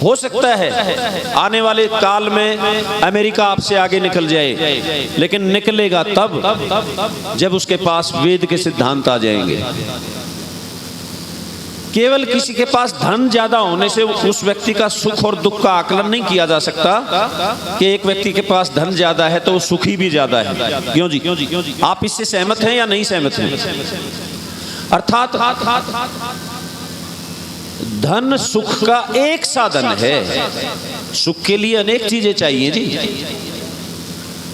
हो सकता है आने वाले काल में अमेरिका आपसे आगे निकल जाए, लेकिन निकलेगा तब जब उसके पास वेद के सिद्धांत आ जाएंगे। केवल किसी के पास धन ज्यादा होने से उस व्यक्ति का सुख और दुख का आकलन नहीं किया जा सकता कि एक व्यक्ति के पास धन ज्यादा है तो वो सुखी भी ज्यादा है। क्यों जी? आप इससे सहमत हैं या नहीं सहमत हैं? अर्थात धन सुख का एक साधन है। सुख के लिए अनेक चीजें चाहिए जी,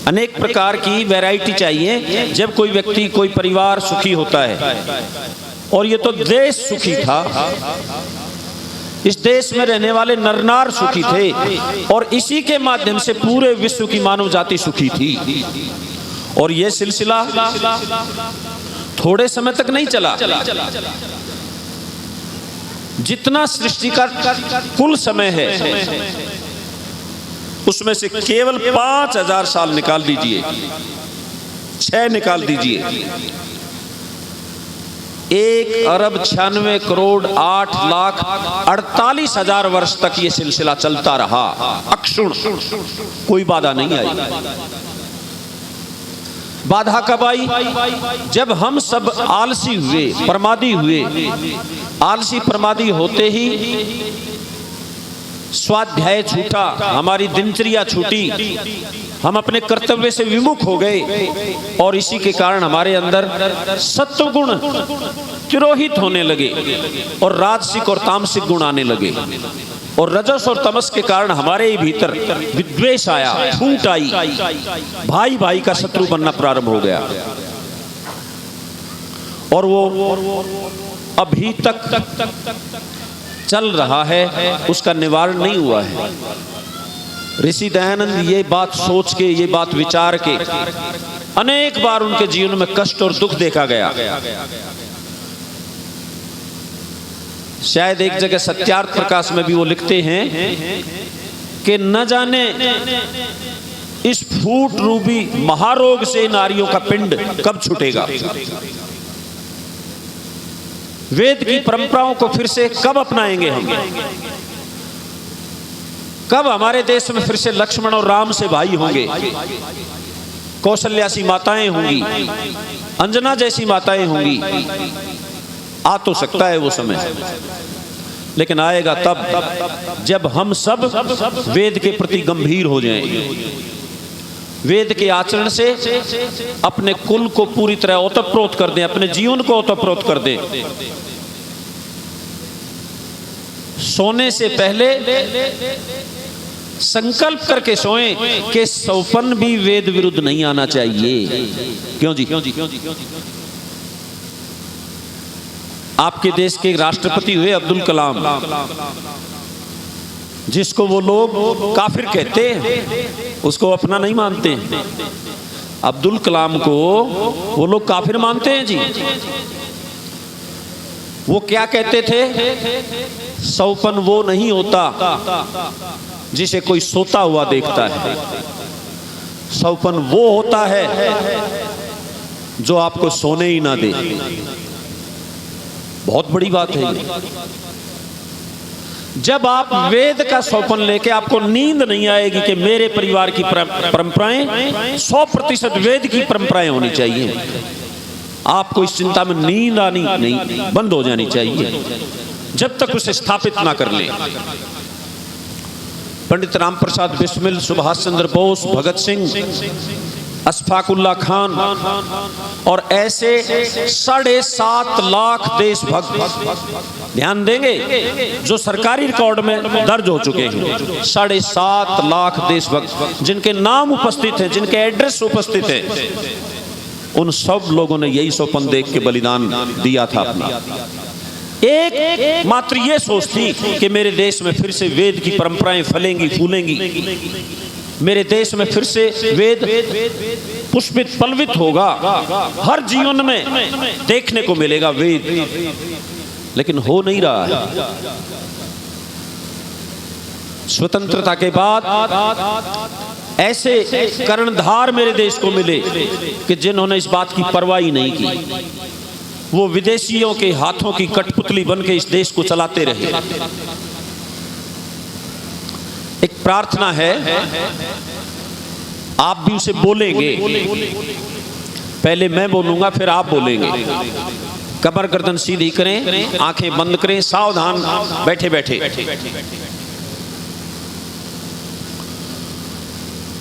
अनेक प्रकार की वैरायटी चाहिए। जब कोई व्यक्ति, कोई परिवार सुखी होता है, और ये तो देश सुखी था, इस देश में रहने वाले नरनार सुखी थे, और इसी के माध्यम से पूरे विश्व की मानव जाति सुखी थी। और ये सिलसिला थोड़े समय तक नहीं चला। जितना सृष्टि का कुल समय है उसमें से केवल 5000 साल निकाल दीजिए, 6 निकाल दीजिए, 1,96,08,48,000 वर्ष तक ये सिलसिला चलता रहा अक्षुण, कोई बाधा नहीं आई। बाधा कब आई? जब हम सब आलसी हुए, प्रमादी हुए। आलसी प्रमादी होते ही स्वाध्याय छूटा, हमारी दिनचर्या छूटी, हम अपने कर्तव्य से विमुख हो गए, और इसी के कारण हमारे अंदर सत्वगुण तिरोहित होने लगे और राजसिक और तामसिक गुण आने लगे, और रजस और तमस के कारण हमारे भीतर विद्वेष आया, फूट आई, भाई भाई का शत्रु बनना प्रारंभ हो गया। और वो अभी तक चल रहा है, उसका निवारण नहीं हुआ है। ऋषि दयानंद ये बात सोच के, ये बात विचार के, अनेक बार उनके जीवन में कष्ट और दुख देखा गया। शायद एक जगह सत्यार्थ प्रकाश में भी वो लिखते हैं कि न जाने इस फूट रूपी महारोग से नारियों का पिंड कब छूटेगा, वेद की परंपराओं को फिर से कब अपनाएंगे हम, कब हमारे देश में फिर से लक्ष्मण और राम से भाई होंगे, कौशल्या सी माताएं होंगी, अंजना जैसी माताएं होंगी। आ तो सकता है वो समय, लेकिन आएगा तब जब हम सब वेद के प्रति गंभीर हो जाएं, वेद के आचरण से अपने कुल को पूरी तरह ओतप्रोत कर दें, अपने जीवन को ओतप्रोत कर दें। सोने से पहले संकल्प करके सोएं कि सौपन भी वेद विरुद्ध नहीं आना चाहिए। क्यों जी? आपके देश के राष्ट्रपति हुए अब्दुल कलाम, जिसको वो लोग काफिर कहते हैं, उसको अपना नहीं मानते हैं। अब्दुल कलाम को वो लोग काफिर मानते हैं जी। वो क्या कहते थे? सौपन वो नहीं होता जिसे कोई सोता हुआ देखता है, सौपन वो होता है जो आपको सोने ही ना दे। बहुत बड़ी बात है ये। जब आप वेद का सौपन लेके, आपको नींद नहीं आएगी कि मेरे परिवार की परंपराएं 100% वेद की परंपराएं होनी चाहिए। आपको इस चिंता में नींद आनी नहीं, बंद हो जानी चाहिए जब तक उसे स्थापित ना कर ले। पंडित राम प्रसाद बिस्मिल, सुभाष चंद्र बोस, भगत सिंह, अशफाकुल्ला खान और ऐसे 7.5 लाख देशभक्त, ध्यान देंगे, जो सरकारी रिकॉर्ड में दर्ज हो चुके हैं। 7.5 लाख देशभक्त जिनके नाम उपस्थित हैं, जिनके एड्रेस उपस्थित हैं, उन सब लोगों ने यही सौपन देख के बलिदान दिया था अपना। एक मात्र ये सोच थी कि मेरे देश में फिर से वेद की परंपराएं फलेंगी, फूलेंगी, मेरे देश में फिर से वेद पुष्पित पल्वित होगा, हर जीवन में देखने को मिलेगा वेद। लेकिन हो नहीं रहा है। स्वतंत्रता के बाद ऐसे कर्णधार मेरे देश को मिले कि जिन्होंने इस बात की परवाह ही नहीं की। वो विदेशियों के हाथों की कठपुतली बन के इस देश को चलाते रहे। एक प्रार्थना है, आप भी उसे बोलेंगे। पहले मैं बोलूंगा, फिर आप बोलेंगे। कमर गर्दन सीधी करें, आंखें बंद करें, सावधान बैठे बैठे।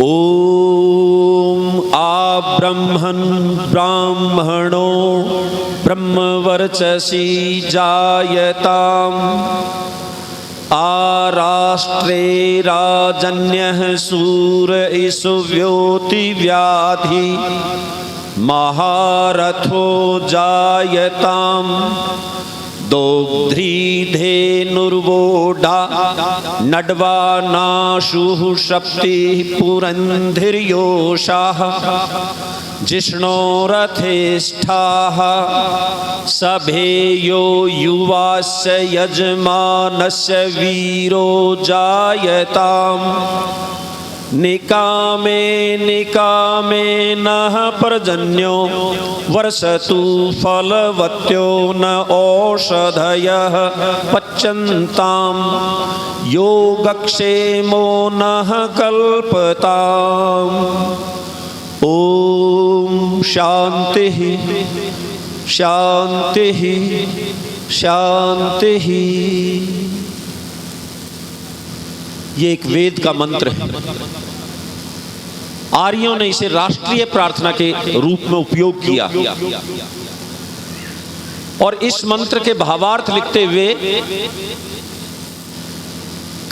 ओम आ ब्रह्मन् ब्राह्मणो ब्रह्मवर्चसी जायताम् आराष्ट्रे राजन्यः सूर इषुव्योति व्याधि महारथो जायताम् दोग्ध्री धेनुर्वोढा नड्वानाशुः शक्तिः पुरन्धिर्योषाः जिष्णोरथेष्ठाः सभेयो युवास्य यजमानस्य वीरो जायताम् निकामे निकामे नः पर्जन्यो वर्षतु फलवत्यो न औषधयः पच्यन्ताम् योगक्षेमो नः कल्पताम्। ओम शांति शांति शांति। ये एक वेद का मंत्र है। आर्यों ने इसे राष्ट्रीय प्रार्थना के रूप में उपयोग किया और इस मंत्र के भावार्थ लिखते हुए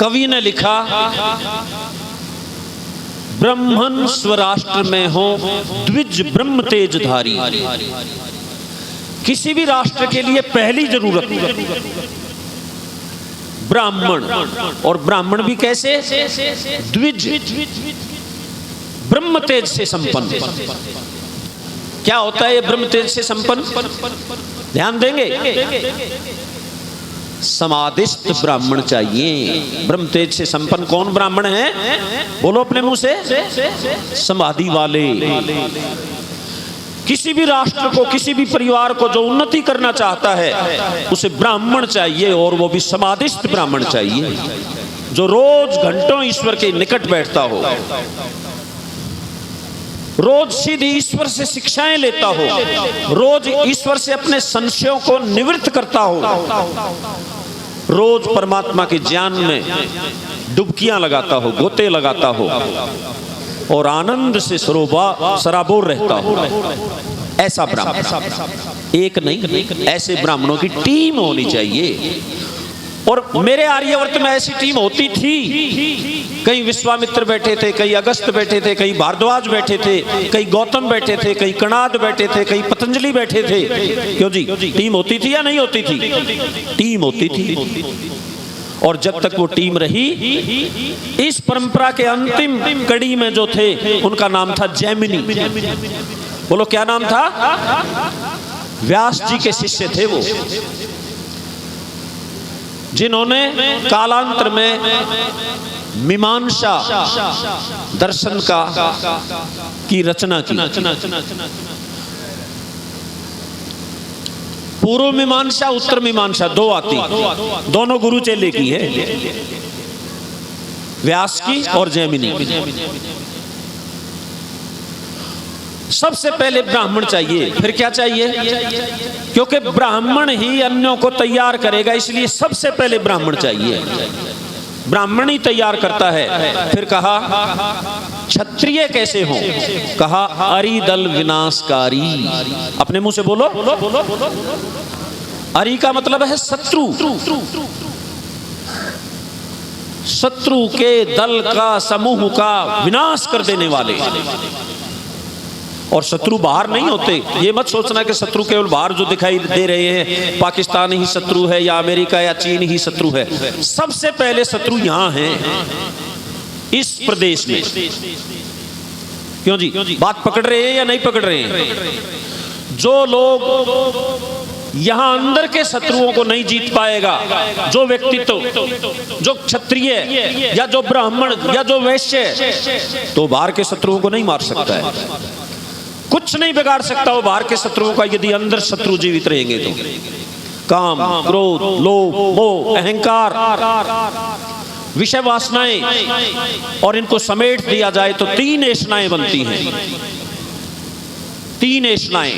कवि ने लिखा, ब्रह्मन स्वराष्ट्र में हो द्विज ब्रह्म तेजधारी। किसी भी राष्ट्र के लिए पहली जरूरत ब्राह्मण, और ब्राह्मण भी कैसे? द्विज, ब्रह्म तेज से संपन्न। क्या होता है ये ब्रह्म तेज से संपन्न? ध्यान देंगे, समाधिस्थ ब्राह्मण चाहिए। ब्रह्म तेज से संपन्न कौन ब्राह्मण है? बोलो अपने मुंह से। समाधि वाले। किसी भी राष्ट्र को, किसी भी परिवार को जो उन्नति करना चाहता है उसे ब्राह्मण चाहिए, और वो भी समाधिस्थ ब्राह्मण चाहिए जो रोज घंटों ईश्वर के निकट बैठता हो, रोज सीधी ईश्वर से शिक्षाएं लेता हो, रोज ईश्वर से अपने संशयों को निवृत्त करता हो, रोज परमात्मा के ज्ञान में डुबकियां लगाता हो, गोते लगाता हो और आनंद से सराबोर रहता हो। ऐसा ब्राह्मण, एक नहीं, ऐसे ब्राह्मणों की टीम होनी चाहिए। और मेरे आर्यवर्त में ऐसी टीम होती थी। कई विश्वामित्र बैठे थे, कई अगस्त बैठे थे, कई भारद्वाज बैठे थे, कई गौतम बैठे थे, कई कणाद बैठे थे, कई पतंजलि बैठे थे। क्यों जी? टीम होती थी या नहीं होती थी? टीम होती थी। और जब तक वो टीम रही, इस परंपरा के अंतिम कड़ी में जो थे उनका नाम था जैमिनी। बोलो क्या नाम था? व्यास जी के शिष्य थे वो, जिन्होंने कालांतर में मीमांसा दर्शन की रचना की। पूर्व मीमांसा, उत्तर मीमांसा दो आती, दोनों गुरु चेले की है, व्यास की और जैमिनी की। सबसे पहले ब्राह्मण चाहिए, फिर क्या चाहिए? क्योंकि ब्राह्मण ही अन्यों को तैयार करेगा, इसलिए सबसे पहले ब्राह्मण चाहिए। ब्राह्मण ही तैयार करता है। फिर कहा क्षत्रिय कैसे हों? कहा अरिदल विनाशकारी। अपने मुंह से बोलो। अरि का मतलब है शत्रु, शत्रु के दल का, समूह का विनाश कर देने वाले। और शत्रु बाहर नहीं होते, ये मत सोचना कि शत्रु केवल बाहर जो दिखाई दे रहे हैं, पाकिस्तान ही शत्रु है या अमेरिका या चीन ही शत्रु है। सबसे पहले शत्रु यहां हैं, इस प्रदेश में। क्यों जी? बात पकड़ रहे हैं या नहीं पकड़ रहे हैं? जो लोग यहां अंदर के शत्रुओं को नहीं जीत पाएगा, जो व्यक्तित्व, जो क्षत्रिय या जो ब्राह्मण या जो वैश्य, तो बाहर के शत्रुओं को नहीं मार सकता है। कुछ नहीं बिगाड़ सकता वो बाहर के शत्रुओं का, यदि अंदर शत्रु जीवित रहेंगे तो। काम, क्रोध, लोभ, मोह, अहंकार, विषय वासनाएं और इनको समेट दिया जाए तो 3 ऐशनाएं बनती हैं। 3 ऐशनाएं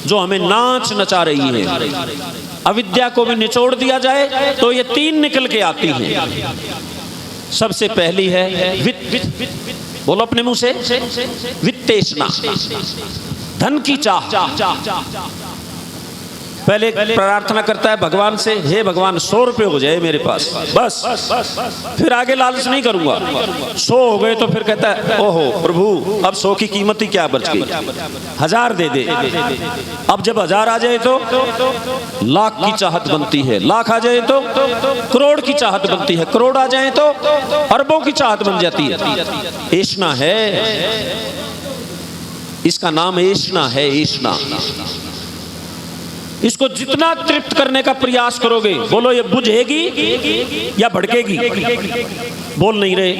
जो हमें नाच नचा रही है। अविद्या को भी निचोड़ दिया जाए तो ये 3 निकल के आती हैं। सबसे पहली है वित्त। बोलो अपने मुंह से, वित्तेष्णा, धन की चाह। पहले प्रार्थना करता है भगवान से, हे भगवान 100 रुपए हो जाए मेरे पास, बस, फिर आगे लालच नहीं करूंगा। 100 हो गए तो फिर कहता है ओहो प्रभु अब 100 की कीमत ही क्या बच गई, 1000 दे दे। अब जब 1000 आ जाए तो लाख की चाहत बनती है, लाख आ जाए तो करोड़ की चाहत बनती है, करोड़ आ जाए तो अरबों की चाहत बन जाती है। ऐशना है, इसका नाम ऐशना है। ऐशना, इसको जितना तृप्त करने का प्रयास करोगे, बोलो ये बुझेगी या भड़केगी? बोल नहीं रहे,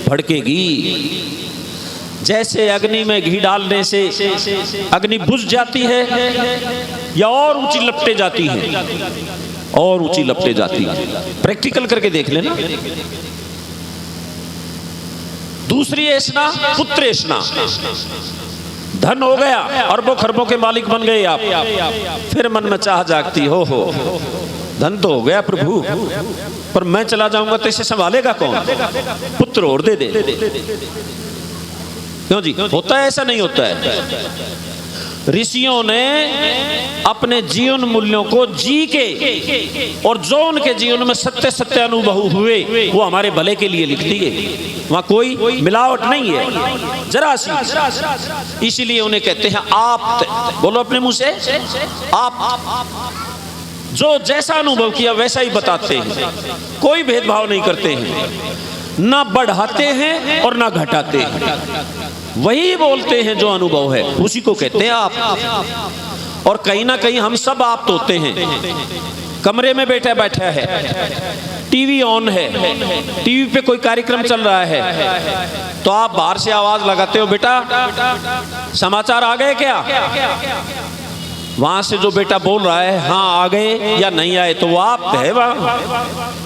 भड़केगी। जैसे अग्नि में घी डालने से अग्नि बुझ जाती है या और ऊंची लपटे जाती है, और ऊंची लपटे जाती है। प्रैक्टिकल करके देख लेना। दूसरी ऐशना पुत्र ऐशना। धन हो गया, अरबों खरबों के मालिक बन गए आप, फिर मन में चाह जागती हो धन तो हो गया प्रभु, पर मैं चला जाऊंगा तो इसे संभालेगा कौन? पुत्र और दे दे। क्यों जी, होता है ऐसा? नहीं होता है। ऋषियों ने अपने जीवन मूल्यों को जी के और जो उनके जीवन में सत्य सत्य अनुभव हुए वो हमारे भले के लिए लिख दिए। वहां कोई मिलावट नहीं है, जरा सी। इसीलिए उन्हें कहते हैं आप। बोलो अपने मुंह से, आप। जो जैसा अनुभव किया वैसा ही बताते हैं, कोई भेदभाव नहीं करते हैं, ना बढ़ाते हैं और ना घटाते हैं। वही बोलते हैं जो अनुभव है, उसी को कहते हैं आप। और कहीं ना कहीं हम सब आप होते हैं। कमरे में बैठा है, टीवी ऑन है, टीवी पे कोई कार्यक्रम चल रहा है, तो आप बाहर से आवाज लगाते हो, बेटा समाचार आ गए क्या? वहां से जो बेटा बोल रहा है हाँ आ गए या नहीं आए, तो वो आप है वहां,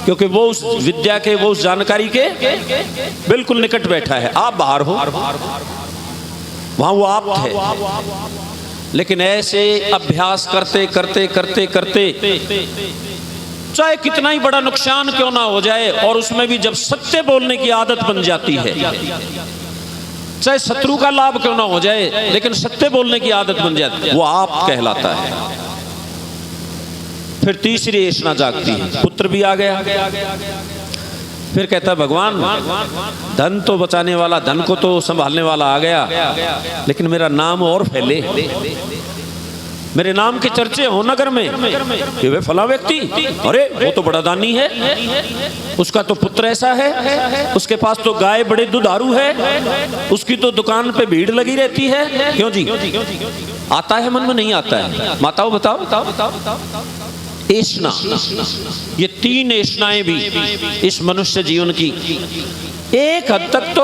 क्योंकि वो उस विद्या के, वो उस जानकारी के बिल्कुल निकट बैठा है। आप बाहर हो, वहां वो आप है। लेकिन ऐसे अभ्यास करते करते करते करते चाहे कितना ही बड़ा नुकसान क्यों ना हो जाए, और उसमें भी जब सत्य बोलने की आदत बन जाती है, चाहे शत्रु का लाभ क्यों ना हो जाए, लेकिन सत्य बोलने की आदत बन जाती है, वो आप कहलाता है। फिर तीसरी ऐशना जागती है, पुत्र भी आ गया। फिर कहता है भगवान धन तो बचाने वाला, धन को तो संभालने वाला आ गया, लेकिन मेरा नाम और फैले, मेरे नाम के चर्चे हो नगर में कि वे फला व्यक्ति, अरे वो तो बड़ा दानी है, उसका तो पुत्र ऐसा है, उसके पास तो गाय बड़े दुधारू है, उसकी तो दुकान पे भीड़ लगी रहती है। क्यों जी, आता है मन में? नहीं आता है। माताओं बताओ। ऐशना, ये 3 ऐशनाएं भी इस मनुष्य जीवन की एक हद तक तो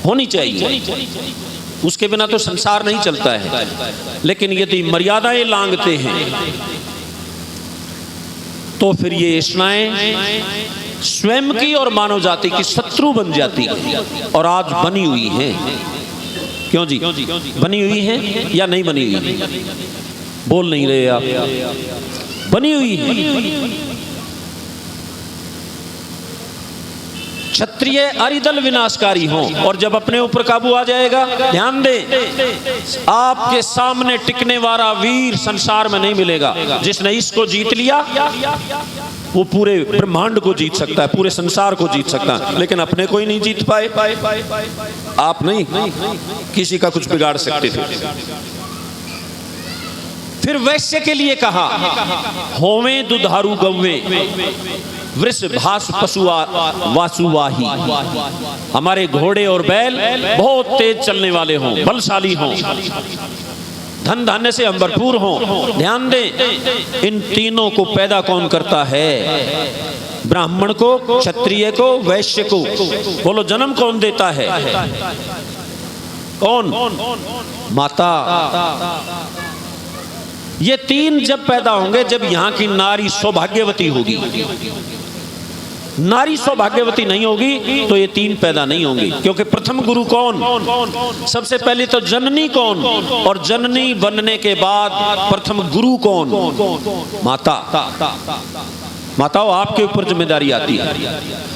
होनी चाहिए, उसके बिना तो संसार नहीं चलता है। लेकिन यदि मर्यादाएं लांघते हैं तो फिर ये ऐशनाएं स्वयं की और मानव जाति की शत्रु बन जाती है, और आज बनी हुई है। क्यों जी, बनी हुई है या नहीं बनी हुई? बोल नहीं रहे आप, बनी हुई है। क्षत्रिय अरिदल विनाशकारी हों, और जब अपने ऊपर काबू आ जाएगा, ध्यान दें, आपके सामने टिकने वाला वीर संसार में नहीं मिलेगा। जिसने इसको जीत लिया वो पूरे ब्रह्मांड को जीत सकता है, पूरे संसार को जीत सकता है, लेकिन अपने को ही नहीं जीत पाए। आप नहीं किसी का कुछ बिगाड़ सकते थे। फिर वैश्य के लिए कहा, होवे दुधारू गव्वे वृष भास पशुआ वासुवाही। हमारे घोड़े और बैल बहुत तेज चलने वाले हों, बलशाली हों, धन धान्य से हम भरपूर हों। ध्यान दें, इन तीनों को पैदा कौन करता है? ब्राह्मण को, क्षत्रिय को, वैश्य को। बोलो जन्म कौन देता है? कौन? माता। ये 3 जब पैदा होंगे, जब यहाँ की नारी सौभाग्यवती होगी, नारी सौभाग्यवती नहीं होगी तो ये तीन पैदा नहीं होंगी। क्योंकि प्रथम गुरु कौन? सबसे पहले तो जननी कौन, और जननी बनने के बाद प्रथम गुरु कौन? माता। माताओं, आपके ऊपर जिम्मेदारी आती है।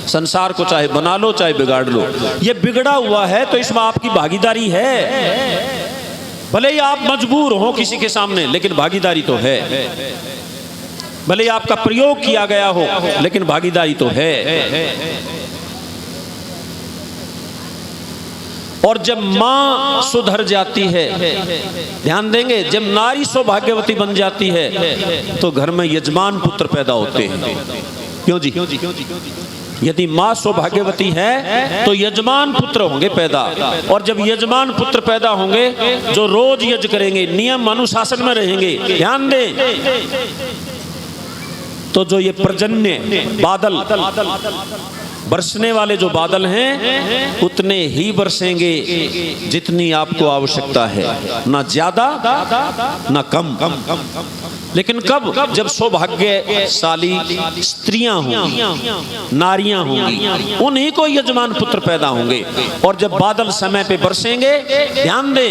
संसार को चाहे बना लो चाहे बिगाड़ लो, ये बिगड़ा हुआ है तो इसमें आपकी भागीदारी है। भले ही आप मजबूर हो किसी के सामने, लेकिन भागीदारी तो है। भले ही आपका प्रयोग किया गया हो, लेकिन भागीदारी तो है। और जब मां सुधर जाती है, ध्यान देंगे, जब नारी सौभाग्यवती बन जाती है तो घर में यजमान पुत्र पैदा होते हैं। क्यों जी? यदि मां सौभाग्यवती है तो यजमान पुत्र होंगे पैदा, और जब यजमान पुत्र पैदा होंगे जो रोज यज्ञ करेंगे, नियम अनुशासन में रहेंगे, ध्यान दें, तो जो ये पर्जन्य बादल, बरसने वाले जो बादल हैं, उतने ही बरसेंगे जितनी आपको आवश्यकता है, ना ज्यादा ना कम। लेकिन कब? जब सौभाग्यशाली स्त्रियां होंगी, नारियां होंगी, उन्हीं को यजमान पुत्र पैदा होंगे। और जब बादल समय पे बरसेंगे, ध्यान दें,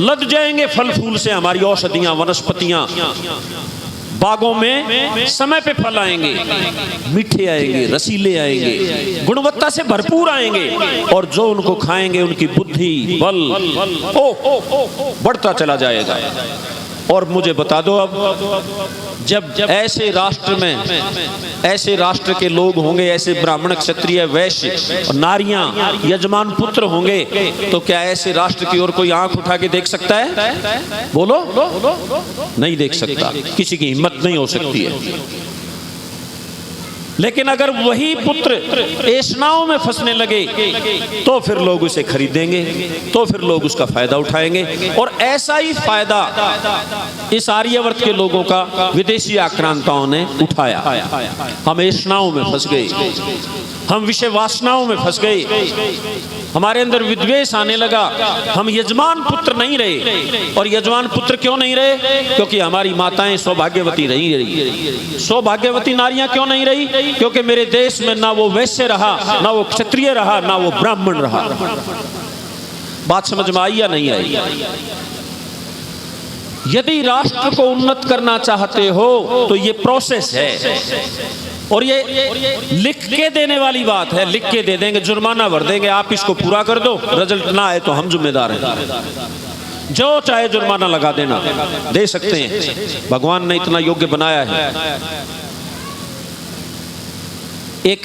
लद जाएंगे फल फूल से हमारी औषधियां, वनस्पतियां, बागों में समय पे फल आएंगे, मीठे आएंगे, रसीले आएंगे, गुणवत्ता से भरपूर आएंगे, और जो उनको खाएंगे उनकी बुद्धि, बल बढ़ता चला जाएगा। और मुझे बता दो, अब जब ऐसे राष्ट्र में ऐसे राष्ट्र के लोग होंगे, ऐसे ब्राह्मण, क्षत्रिय, वैश्य और नारियां यजमान पुत्र होंगे, तो क्या ऐसे राष्ट्र की ओर कोई आंख उठा के देख सकता है? बोलो, नहीं देख सकता, किसी की हिम्मत नहीं हो सकती है। लेकिन अगर वही पुत्र ऐष्णाओं में फंसने लगे तो फिर लोग उसे खरीदेंगे, तो फिर लोग उसका फायदा उठाएंगे। और ऐसा ही फायदा इस आर्यवर्त के लोगों का विदेशी आक्रांताओं ने उठाया। हम ऐष्णाओं में फंस गए, हम विषय वासनाओं में फंस गए, हमारे अंदर विद्वेष आने लगा, हम यजमान पुत्र नहीं रहे। और यजमान पुत्र क्यों नहीं रहे? क्योंकि हमारी माताएं सौभाग्यवती नहीं रही। सौभाग्यवती नारियां क्यों नहीं रही? क्योंकि मेरे देश में ना वो वैश्य रहा, ना वो क्षत्रिय रहा, ना वो ब्राह्मण रहा। बात समझ में आई या नहीं आई? यदि राष्ट्र को उन्नत करना चाहते हो तो ये प्रोसेस है, और ये लिख के देने वाली बात है। लिख के दे देंगे, जुर्माना भर देंगे, आप इसको पूरा कर दो, रिजल्ट ना आए तो हम जिम्मेदार हैं। जो चाहे जुर्माना लगा देना, दे सकते हैं, भगवान ने इतना योग्य बनाया है। एक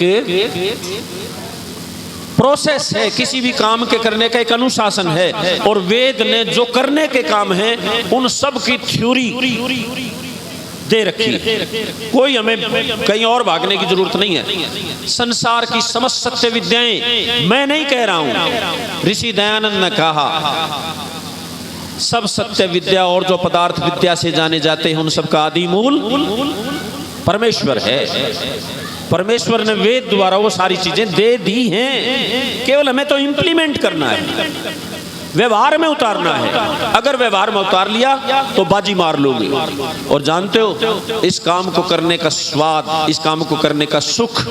प्रोसेस है, किसी भी काम के करने का एक अनुशासन है, और वेद ने जो करने के काम है उन सब की थ्योरी दे रखी है। कोई हमें कहीं और भागने की जरूरत नहीं है। संसार की समस्त सत्य विद्याएं, मैं नहीं कह रहा हूं, ऋषि दयानंद ने कहा, सब सत्य विद्या और जो पदार्थ विद्या से जाने जाते हैं उन सब का आदि मूल परमेश्वर है। परमेश्वर ने वेद द्वारा वो सारी चीजें दे दी हैं, केवल हमें तो इंप्लीमेंट करना है, व्यवहार में उतारना है। अगर व्यवहार में उतार लिया तो बाजी मार लोगे। और जानते हो, इस काम को करने का स्वाद, इस काम को करने का सुख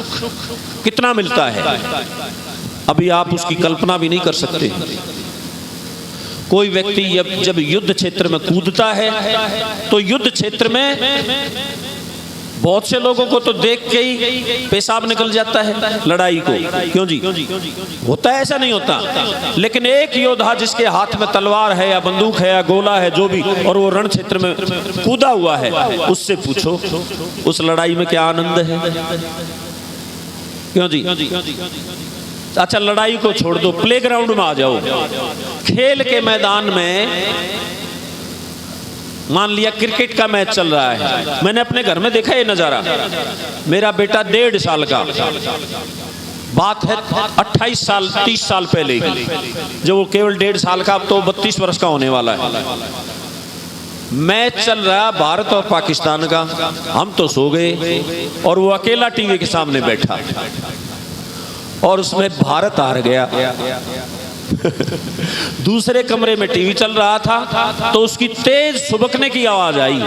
कितना मिलता है, अभी आप उसकी कल्पना भी नहीं कर सकते। कोई व्यक्ति जब युद्ध क्षेत्र में कूदता है तो युद्ध क्षेत्र में बहुत से लोगों को तो देख के ही पेशाब निकल जाता है लड़ाई को। क्यों जी? होता है, ऐसा नहीं होता। लेकिन एक योद्धा जिसके हाथ में तलवार है या बंदूक है या गोला है, जो भी, और वो रण क्षेत्र में कूदा हुआ है, उससे पूछो उस लड़ाई में क्या आनंद है। क्यों जी? अच्छा, लड़ाई को छोड़ दो, प्लेग्राउंड में आ जाओ। खेल के मैदान में मान लिया क्रिकेट का मैच चल रहा है, मैंने अपने घर में देखा ये नजारा। मेरा बेटा 1.5 साल का, बात है 28 साल 30 साल पहले की, जो वो केवल 1.5 साल का, अब तो 32 वर्ष का होने वाला है। मैच चल रहा भारत और पाकिस्तान का, हम तो सो गए और वो अकेला टीवी के सामने बैठा, और उसमें भारत हार गया। दूसरे कमरे में टीवी चल रहा था तो उसकी तेज सुबकने की आवाज आई,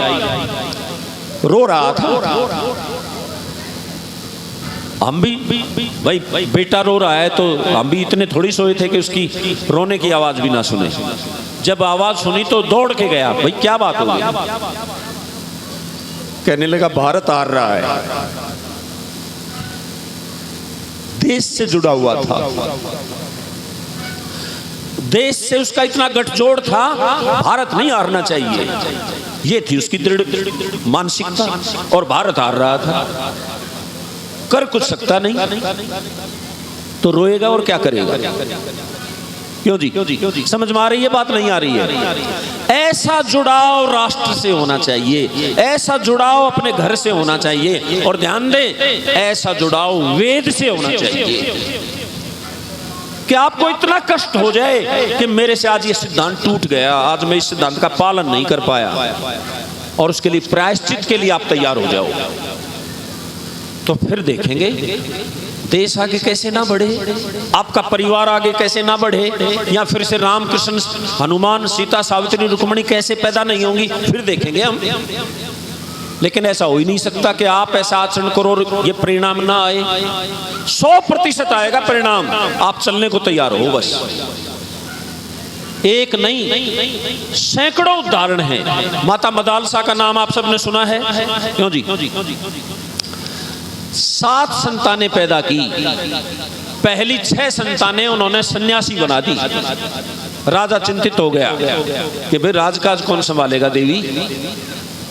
रो रहा था। हम भी भाई बेटा रो रहा है तो हम भी इतने थोड़ी सोए थे कि उसकी रोने की आवाज भी ना सुने। जब आवाज सुनी तो दौड़ के गया, भाई क्या बात हो गई? कहने लगा भारत हार रहा है। देश से जुड़ा हुआ था, देश से उसका इतना गठजोड़ था, भारत नहीं हारना चाहिए, ये थी उसकी दृढ़ मानसिकता। और भारत हार रहा था, कर कुछ सकता नहीं, तो रोएगा और क्या करेगा? क्यों जी? समझ में आ रही है बात? नहीं आ रही है? ऐसा जुड़ाव राष्ट्र से होना चाहिए, ऐसा जुड़ाव अपने घर से होना चाहिए। और ध्यान दें, ऐसा जुड़ाव वेद से होना चाहिए कि आपको इतना कष्ट हो जाए कि मेरे से आज ये सिद्धांत टूट गया, आज मैं इस सिद्धांत का पालन नहीं कर पाया, और उसके लिए प्रायश्चित के लिए आप तैयार हो जाओ। तो फिर देखेंगे देश आगे कैसे ना बढ़े, आपका परिवार आगे कैसे ना बढ़े, या फिर से राम कृष्ण हनुमान सीता सावित्री रुक्मणी कैसे पैदा नहीं होंगी, फिर देखेंगे हम। लेकिन ऐसा हो ही नहीं सकता कि आप ऐसा आचरण करो और ये परिणाम ना आए। 100% आएगा परिणाम, आप चलने को तैयार हो बस। एक नहीं, सैकड़ों उदाहरण हैं। माता मदालसा का नाम आप सबने सुना है, क्यों जी? 7 संतानें पैदा की, पहली 6 संतानें उन्होंने सन्यासी बना दी। राजा चिंतित हो गया कि भाई राजकाज कौन संभालेगा देवी,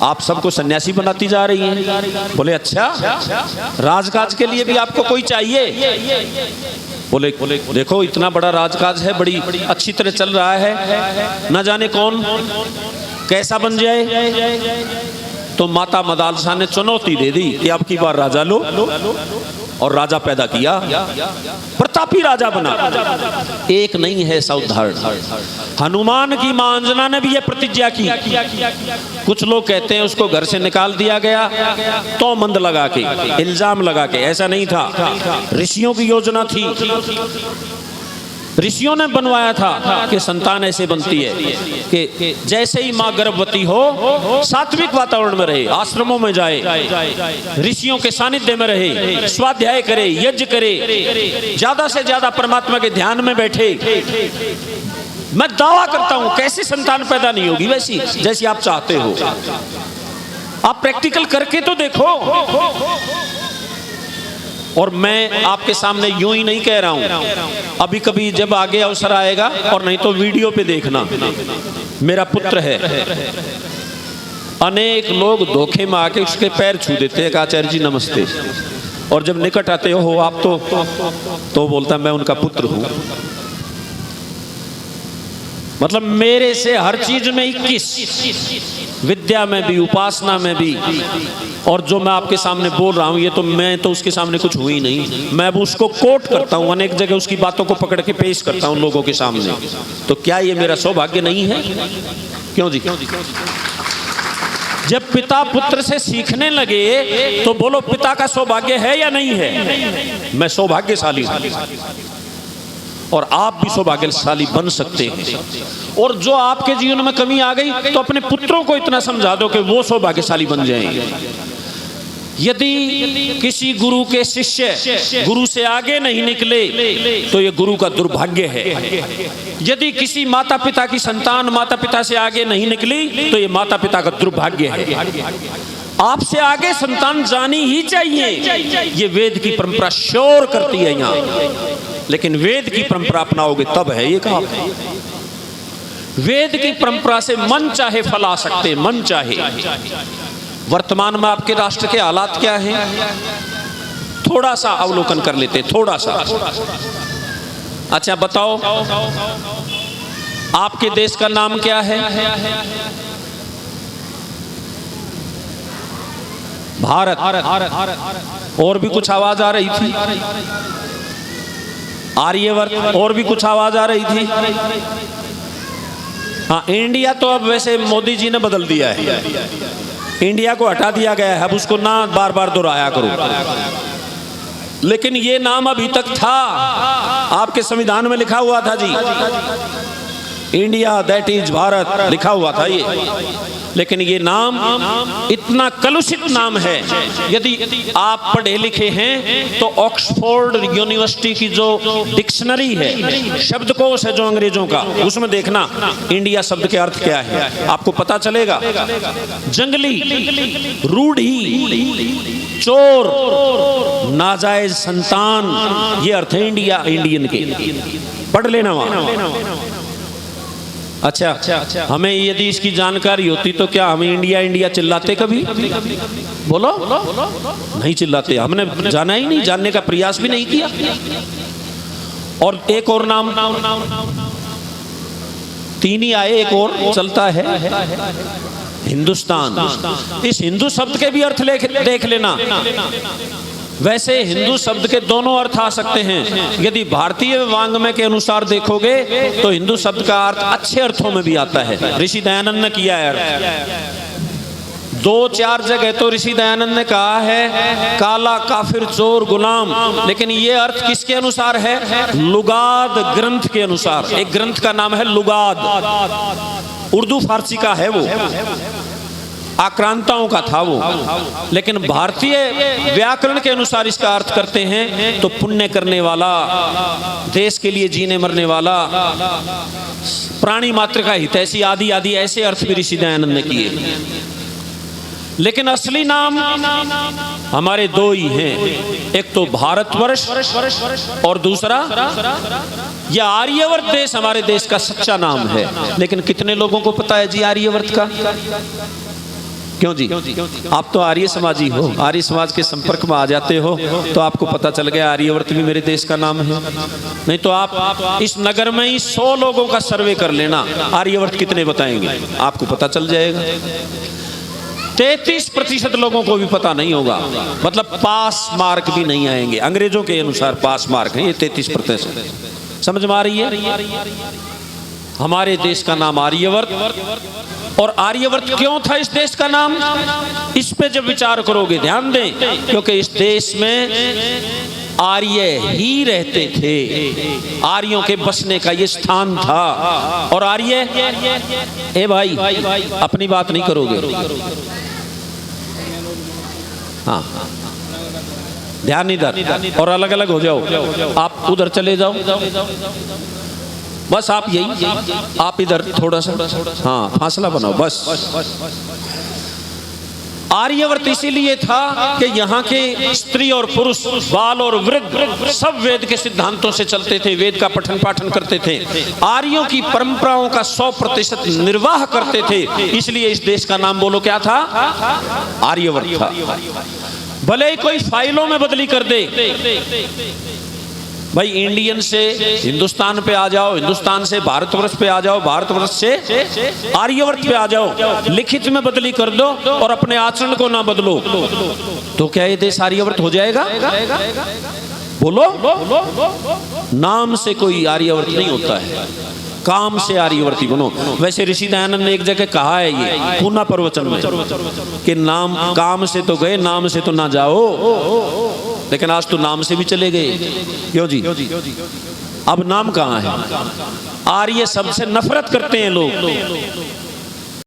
आप सबको सन्यासी बनाती जा रही हैं। बोले अच्छा, राजकाज के लिए भी आपको कोई चाहिए? बोले देखो इतना बड़ा राजकाज है, बड़ी अच्छी तरह चल रहा है, न जाने कौन कैसा बन जाए। तो माता मदालसा ने चुनौती दे दी कि अब की बार राजा लो, और राजा पैदा किया, प्रतापी राजा बना। एक नहीं है ऐसा उदाहरण। हनुमान की मां अंजना ने भी यह प्रतिज्ञा की। कुछ लोग कहते हैं उसको घर से निकाल दिया गया तो मंद लगा के, इल्जाम लगा के, ऐसा नहीं था। ऋषियों की योजना थी, ऋषियों ने बनवाया था कि संतान ऐसे बनती है कि जैसे ही माँ गर्भवती हो, सात्विक वातावरण में रहे, आश्रमों में जाए, ऋषियों के सानिध्य में रहे, स्वाध्याय करे, यज्ञ करे, ज्यादा से ज्यादा परमात्मा के ध्यान में बैठे। मैं दावा करता हूं कैसी संतान पैदा नहीं होगी वैसी, जैसी आप चाहते हो। आप प्रैक्टिकल करके तो देखो। और मैं आपके सामने यूं ही नहीं कह रहा हूं, अभी कभी जब आगे अवसर आएगा, और नहीं तो वीडियो पे देखना, मेरा पुत्र है, अनेक लोग धोखे में आके उसके पैर छू देते हैं, आचार्य जी नमस्ते, और जब निकट आते हो आप तो बोलता मैं उनका पुत्र हूं। मतलब मेरे से हर चीज में 21, विद्या में भी, उपासना में भी। और जो मैं आपके सामने बोल रहा हूं ये तो मैं तो उसके सामने कुछ हुई नहीं, मैं उसको कोट करता हूं, अनेक जगह उसकी बातों को पकड़ के पेश करता हूं लोगों के सामने। तो क्या ये मेरा सौभाग्य नहीं है? क्यों जी? जब पिता पुत्र से सीखने लगे तो बोलो पिता का सौभाग्य है या नहीं है? मैं सौभाग्यशाली हूं, और आप भी सौभाग्यशाली बन सकते हैं। और जो आपके जीवन में कमी आ गई तो अपने पुत्रों को इतना समझा दो कि वो सौभाग्यशाली बन जाएंगे। यदि किसी गुरु के शिष्य गुरु से आगे नहीं निकले तो ये गुरु का दुर्भाग्य है। यदि किसी माता पिता की संतान माता पिता से आगे नहीं निकली तो ये माता पिता का दुर्भाग्य है। आपसे आगे संतान जानी ही चाहिए, ये वेद की परंपरा श्योर करती है यहाँ। लेकिन वेद की परंपरा अपनाओगे तब है ये काम। वेद की परंपरा से मन चाहे फल आ सकते, मन चाहे। वर्तमान में आपके राष्ट्र के हालात क्या हैं, थोड़ा सा अवलोकन कर लेते, थोड़ा सा। अच्छा बताओ, आपके देश का नाम क्या है? भारत। और भी कुछ आवाज आ रही थी, आर्यवर्त, और भी कुछ आवाज आ रही थी। हाँ, इंडिया तो अब वैसे मोदी जी ने बदल दिया है, इंडिया को हटा दिया गया है, अब उसको ना बार बार दोहराया करो। लेकिन ये नाम अभी तक था, आपके संविधान में लिखा हुआ था जी। इंडिया दैट इज भारत लिखा हुआ था ये, लेकिन ये नाम इतना कलुषित नाम है। यदि आप पढ़े लिखे हैं तो ऑक्सफोर्ड यूनिवर्सिटी की जो डिक्शनरी है, शब्दकोश है जो अंग्रेजों का, उसमें देखना इंडिया शब्द के अर्थ क्या है, आपको पता चलेगा। जंगली, रूढ़ी, चोर, नाजायज संतान, ये अर्थ है इंडिया, इंडियन के। पढ़ लेना वहां। अच्छा, हमें यदि इसकी जानकारी होती तो क्या हम इंडिया इंडिया चिल्लाते कभी? बोलो, नहीं चिल्लाते। हमने जाना ही नहीं, जानने का प्रयास भी नहीं किया। और एक और नाम, तीन ही आए, एक और चलता है, हिंदुस्तान। इस हिंदू शब्द के भी अर्थ देख लेना। वैसे हिंदू शब्द के दोनों अर्थ आ सकते हैं। यदि भारतीय वांग्मय के अनुसार देखोगे तो हिंदू शब्द का अर्थ अच्छे अर्थों में भी आता है। ऋषि दयानंद ने किया है अर्थ। 2-4 जगह तो ऋषि दयानंद ने कहा है काला, काफिर, चोर, गुलाम, लेकिन ये अर्थ किसके अनुसार है? लुगाद ग्रंथ के अनुसार। एक ग्रंथ का नाम है लुगाद, उर्दू फारसी का है, वो आक्रांताओं का था वो, लेकिन भारतीय व्याकरण के अनुसार इसका अर्थ करते हैं तो पुण्य करने वाला, देश के लिए जीने मरने वाला, प्राणी मात्र का हितैषी, आदि आदि ऐसे अर्थ भी ऋषि दयानंद ने किए। लेकिन असली नाम हमारे दो ही हैं, एक तो भारतवर्ष और दूसरा यह आर्यवर्त देश हमारे देश का सच्चा नाम है। लेकिन कितने लोगों को पता है जी आर्यवर्त का? क्यों जी? आप तो आर्य समाजी हो, आर्य समाज के संपर्क में आ जाते हो तो आपको पता चल गया आर्यवर्त भी मेरे देश का नाम है। नहीं तो आप इस नगर में ही 100 लोगों का सर्वे कर लेना, आर्यवर्त कितने बताएंगे, आपको पता चल जाएगा। 33% लोगों को भी पता नहीं होगा, मतलब पास मार्क भी नहीं आएंगे। अंग्रेजों के अनुसार पास मार्क है ये 33%। समझ में आ रही है? हमारे देश का नाम आर्यवर्त। और आर्यवर्त क्यों था इस देश का नाम? इस पे जब विचार करोगे ध्यान दें, क्योंकि इस देश में आर्य ही रहते थे, आर्यों के बसने का ये स्थान था। और आर्य, ए भाई अपनी बात नहीं करोगे, हाँ ध्यान इधर, और अलग अलग हो जाओ, आप उधर चले जाओ, बस आप यही, आप इधर थोड़ा सा, हाँ फासला बनाओ बस। आर्यवर्त इसीलिए था कि यहाँ के स्त्री और पुरुष, बाल और वृद्ध सब वेद के सिद्धांतों से चलते थे, वेद का पठन पाठन करते थे, आर्यों की परंपराओं का 100% निर्वाह करते थे। इसलिए इस देश का नाम बोलो क्या था? आर्यवर्त था। भले ही कोई फाइलों में बदली कर दे, भाई इंडियन से हिंदुस्तान पे आ जाओ, हिंदुस्तान से भारतवर्ष पे आ जाओ, भारतवर्ष से आर्यवर्त पे आ जाओ, लिखित में बदली कर दो और अपने आचरण को ना बदलो तो क्या ये देश आर्यवर्त हो जाएगा? बोलो, नाम से कोई आर्यवर्त नहीं होता है, काम से आर्यवर्ती बनो। वैसे ऋषि दयानंद ने एक जगह कहा है ये पूना प्रवचन में कि नाम, काम से तो गए, नाम से तो ना जाओ। लेकिन आज तो नाम से भी चले गए। क्यों जी? अब नाम कहाँ है? आर्य शब्द से नफरत करते हैं लोग।